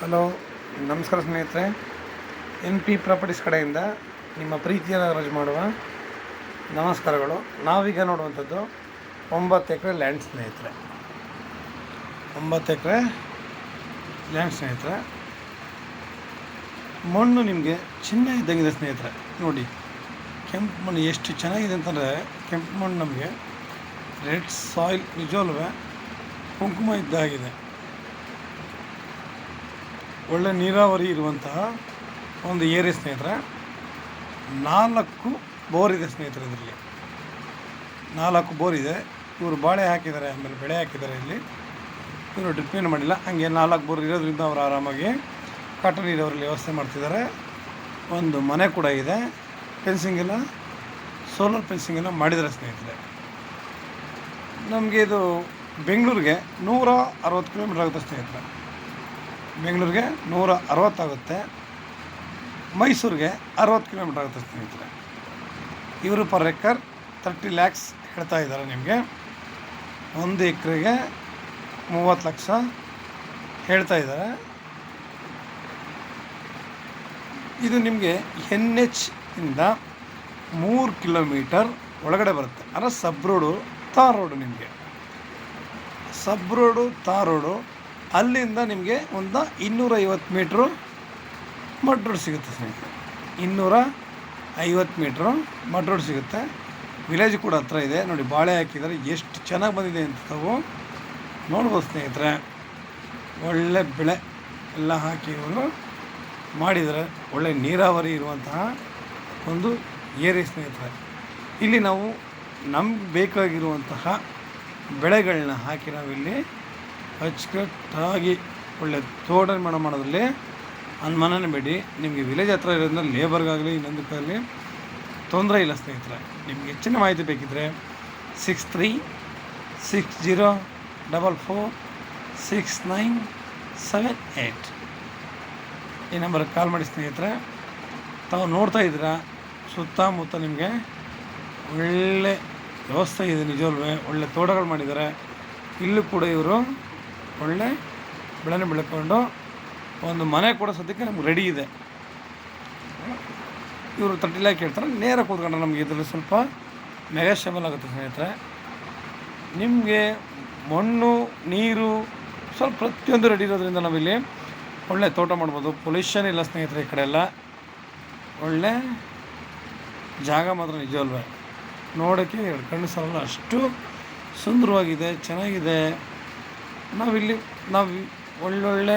Hello, ನಮಸ್ಕಾರ ಸ್ನೇಹಿತರೆ. NP properties ಕಡೆಯಿಂದ ನಿಮ್ಮ ಪ್ರೀತಿಯ ನಾಗರಾಜ್ ಮಾಡುವ ನಮಸ್ಕಾರಗಳು. ನಾವೀಗ ನೋಡುವಂಥದ್ದು 9 ಎಕರೆ ಲ್ಯಾಂಡ್ ಸ್ನೇಹಿತರೆ. 9 ಎಕರೆ ಲ್ಯಾಂಡ್ ಸ್ನೇಹಿತರೆ. ಮಣ್ಣು ನಿಮಗೆ ಚಿನ್ನ ಇದ್ದಂಗಿದೆ ಸ್ನೇಹಿತರೆ. ನೋಡಿ, ಕೆಂಪು ಮಣ್ಣು ಎಷ್ಟು ಚೆನ್ನಾಗಿದೆ ಅಂತಂದರೆ, ಕೆಂಪು ಮಣ್ಣು ನಮಗೆ ರೆಡ್ ಸಾಯಿಲ್ ನಿಜವಲ್ವೇ ಕುಂಕುಮ ಇದ್ದಾಗಿದೆ. ಒಳ್ಳೆ ನೀರಾವರಿ ಇರುವಂತಹ ಒಂದು ಏರಿಯಾ ಸ್ನೇಹಿತರೆ. 4 ಬೋರ್ ಇದೆ ಸ್ನೇಹಿತರೆ. ಇದರಲ್ಲಿ 4 ಬೋರ್ ಇದೆ. ಇವರು ಬಾಳೆ ಹಾಕಿದ್ದಾರೆ, ಆಮೇಲೆ ಬೆಳೆ ಹಾಕಿದ್ದಾರೆ. ಇಲ್ಲಿ ಇವರು ಡ್ರಿಪ್ ಏನು ಮಾಡಿಲ್ಲ. ಹಾಗೆ 4 ಬೋರ್ ಇರೋದ್ರಿಂದ ಅವರು ಆರಾಮಾಗಿ ಕಾಟನ್ ನೀರಾವರಿ ವ್ಯವಸ್ಥೆ ಮಾಡ್ತಿದ್ದಾರೆ. ಒಂದು ಮನೆ ಕೂಡ ಇದೆ. ಫೆನ್ಸಿಂಗ್ ಎಲ್ಲ, ಸೋಲಾರ್ ಫೆನ್ಸಿಂಗ್ ಎಲ್ಲ ಮಾಡಿದ್ದಾರೆ ಸ್ನೇಹಿತರೆ. ನಮಗೆ ಇದು ಬೆಂಗಳೂರಿಗೆ 160 ಕಿಲೋಮೀಟ್ರ್ ಆಗುತ್ತೆ ಸ್ನೇಹಿತರೆ. ಬೆಂಗಳೂರಿಗೆ 160 ಆಗುತ್ತೆ, ಮೈಸೂರಿಗೆ 60 ಕಿಲೋಮೀಟ್ರ್ ಆಗುತ್ತೆ ಸ್ನೇಹಿತರೆ. ಇವರು ಪರ್ ಎಕರ್ 30 ಲ್ಯಾಕ್ಸ್ ಹೇಳ್ತಾ ಇದ್ದಾರೆ. ನಿಮಗೆ 1 ಎಕರೆಗೆ 30 ಲಕ್ಷ ಹೇಳ್ತಾ ಇದ್ದಾರೆ. ಇದು ನಿಮಗೆ NH ಇಂದ 3 ಕಿಲೋಮೀಟರ್ ಒಳಗಡೆ ಬರುತ್ತೆ. ಅಂದರೆ ಸಬ್ ರೋಡು, ತಾರ್ ರೋಡು. ನಿಮಗೆ ಸಬ್ ರೋಡು, ತಾರ್ ರೋಡು. ಅಲ್ಲಿಂದ ನಿಮಗೆ ಒಂದು 250 ಮೀಟ್ರು ಮಡ್ ರೋಡ್ ಸಿಗುತ್ತೆ ಸ್ನೇಹಿತರೆ. 250 ಮೀಟ್ರು ಮಡ್ ರೋಡ್ ಸಿಗುತ್ತೆ. ವಿಲೇಜ್ ಕೂಡ ಹತ್ರ ಇದೆ. ನೋಡಿ, ಬಾಳೆ ಹಾಕಿದ್ದಾರೆ, ಎಷ್ಟು ಚೆನ್ನಾಗಿ ಬಂದಿದೆ ಅಂತ ತಾವು ನೋಡ್ಬೋದು ಸ್ನೇಹಿತರೆ. ಒಳ್ಳೆ ಬೆಳೆ ಎಲ್ಲ ಹಾಕಿ ಇವರು ಮಾಡಿದ್ದಾರೆ. ಒಳ್ಳೆ ನೀರಾವರಿ ಇರುವಂತಹ ಒಂದು ಏರಿಯಾ ಸ್ನೇಹಿತರೆ. ಇಲ್ಲಿ ನಾವು ನಮ್ಗೆ ಬೇಕಾಗಿರುವಂತಹ ಬೆಳೆಗಳನ್ನ ಹಾಕಿ ನಾವಿಲ್ಲಿ ಅಚ್ಚುಕಟ್ಟಾಗಿ ಒಳ್ಳೆ ತೋಟ ನಿರ್ಮಾಣ ಮಾಡೋದ್ರಲ್ಲಿ ಅನುಮಾನನೇ ಬೇಡಿ. ನಿಮಗೆ ವಿಲೇಜ್ ಹತ್ರ ಇರೋದ್ರಿಂದ ಲೇಬರ್ಗಾಗಲಿ ಇನ್ನೊಂದಕ್ಕಾಗಲಿ ತೊಂದರೆ ಇಲ್ಲ ಸ್ನೇಹಿತರೆ. ನಿಮ್ಗೆ ಹೆಚ್ಚಿನ ಮಾಹಿತಿ ಬೇಕಿದ್ದರೆ 6360446978 ಈ ನಂಬರ್ಗೆ ಕಾಲ್ ಮಾಡಿ ಸ್ನೇಹಿತರೆ. ತಾವು ನೋಡ್ತಾ ಇದ್ದೀರಾ, ಸುತ್ತಮುತ್ತ ನಿಮಗೆ ಒಳ್ಳೆ ವ್ಯವಸ್ಥೆ ಇದೆ. ನಿಜವಲ್ವೇ ಒಳ್ಳೆ ತೋಟಗಳು ಮಾಡಿದ್ದಾರೆ. ಇಲ್ಲೂ ಕೂಡ ಇವರು ಒಳ್ಳೆ ಬೆಳೆನ ಬೆಳ್ಕೊಂಡು ಒಂದು ಮನೆ ಕೂಡ ಸದ್ಯಕ್ಕೆ ನಮ್ಗೆ ರೆಡಿ ಇದೆ. ಇವರು 30 ಲ್ಯಾಕ್ ಹೇಳ್ತಾರೆ. ನೇರ ಕೂತ್ಕೊಂಡ್ರೆ ನಮಗೆ ಇದರಲ್ಲಿ ಸ್ವಲ್ಪ ನೆಗೋಷಿಯಬಲ್ ಆಗುತ್ತೆ ಸ್ನೇಹಿತರೆ. ನಿಮಗೆ ಮಣ್ಣು, ನೀರು ಸ್ವಲ್ಪ ಪ್ರತಿಯೊಂದು ರೆಡಿ ಇರೋದ್ರಿಂದ ನಾವಿಲ್ಲಿ ಒಳ್ಳೆ ತೋಟ ಮಾಡ್ಬೋದು. ಪೊಲ್ಯೂಷನ್ ಇಲ್ಲ ಸ್ನೇಹಿತರೆ. ಈ ಕಡೆ ಎಲ್ಲ ಒಳ್ಳೆ ಜಾಗ ಮಾತ್ರ ನಿಜವಲ್ವೇ ನೋಡೋಕ್ಕೆ 2 ಕಣ್ಣು ಸಾಲಲ್ಲ, ಅಷ್ಟು ಸುಂದರವಾಗಿದೆ, ಚೆನ್ನಾಗಿದೆ. ನಾವು ಒಳ್ಳೊಳ್ಳೆ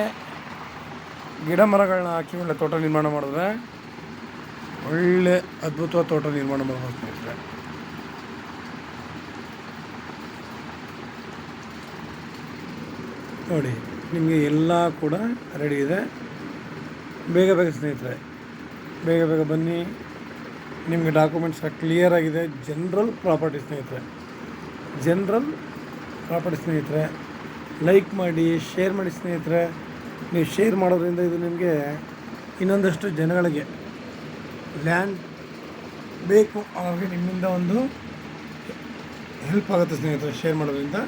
ಗಿಡ ಮರಗಳನ್ನ ಹಾಕಿ ಒಳ್ಳೆ ತೋಟ ನಿರ್ಮಾಣ ಮಾಡಿದ್ರೆ ಒಳ್ಳೆ ಅದ್ಭುತವಾದ ತೋಟ ನಿರ್ಮಾಣ ಮಾಡ್ಬೋದು ಸ್ನೇಹಿತರೆ. ನೋಡಿ, ನಿಮಗೆ ಎಲ್ಲ ಕೂಡ ರೆಡಿ ಇದೆ. ಬೇಗ ಬೇಗ ಸ್ನೇಹಿತರೆ, ಬೇಗ ಬೇಗ ಬನ್ನಿ. ನಿಮಗೆ ಡಾಕ್ಯುಮೆಂಟ್ಸ್ ಕ್ಲಿಯರ್ ಆಗಿದೆ. ಜನರಲ್ ಪ್ರಾಪರ್ಟಿ ಸ್ನೇಹಿತರೆ, ಜನರಲ್ ಪ್ರಾಪರ್ಟಿ ಸ್ನೇಹಿತರೆ. ಲೈಕ್ ಮಾಡಿ, ಶೇರ್ ಮಾಡಿ ಸ್ನೇಹಿತರೆ. ನೀವು ಶೇರ್ ಮಾಡೋದ್ರಿಂದ ಇದು ನಿಮಗೆ ಇನ್ನೊಂದಷ್ಟು ಜನಗಳಿಗೆ ಲ್ಯಾಂಡ್ ಬೇಕು ಅವ್ರಿಗೆ ನಿಮ್ಮಿಂದ ಒಂದು ಹೆಲ್ಪ್ ಆಗುತ್ತೆ ಸ್ನೇಹಿತರೆ. ಶೇರ್ ಮಾಡೋದ್ರಿಂದ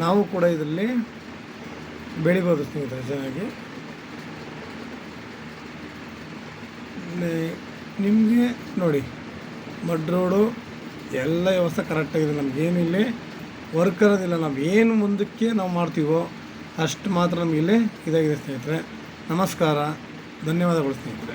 ನಾವು ಕೂಡ ಇದರಲ್ಲಿ ಬೆಳಿಬೋದು ಸ್ನೇಹಿತರೆ ಚೆನ್ನಾಗಿ. ನಿಮಗೆ ನೋಡಿ, ಮಡ್ ರೋಡು ಎಲ್ಲ ವ್ಯವಸ್ಥೆ ಕರೆಕ್ಟಾಗಿದೆ. ನಮಗೇನಿಲ್ಲಿ ವರ್ಕ್ ಇರೋದಿಲ್ಲ. ನಾವು ಏನು ಮುಂದಕ್ಕೆ ನಾವು ಮಾಡ್ತೀವೋ ಅಷ್ಟು ಮಾತ್ರ ನಮಗಿಲ್ಲಿ ಇದಾಗಿದೆ ಸ್ನೇಹಿತರೆ. ನಮಸ್ಕಾರ, ಧನ್ಯವಾದಗಳು ಸ್ನೇಹಿತರೆ.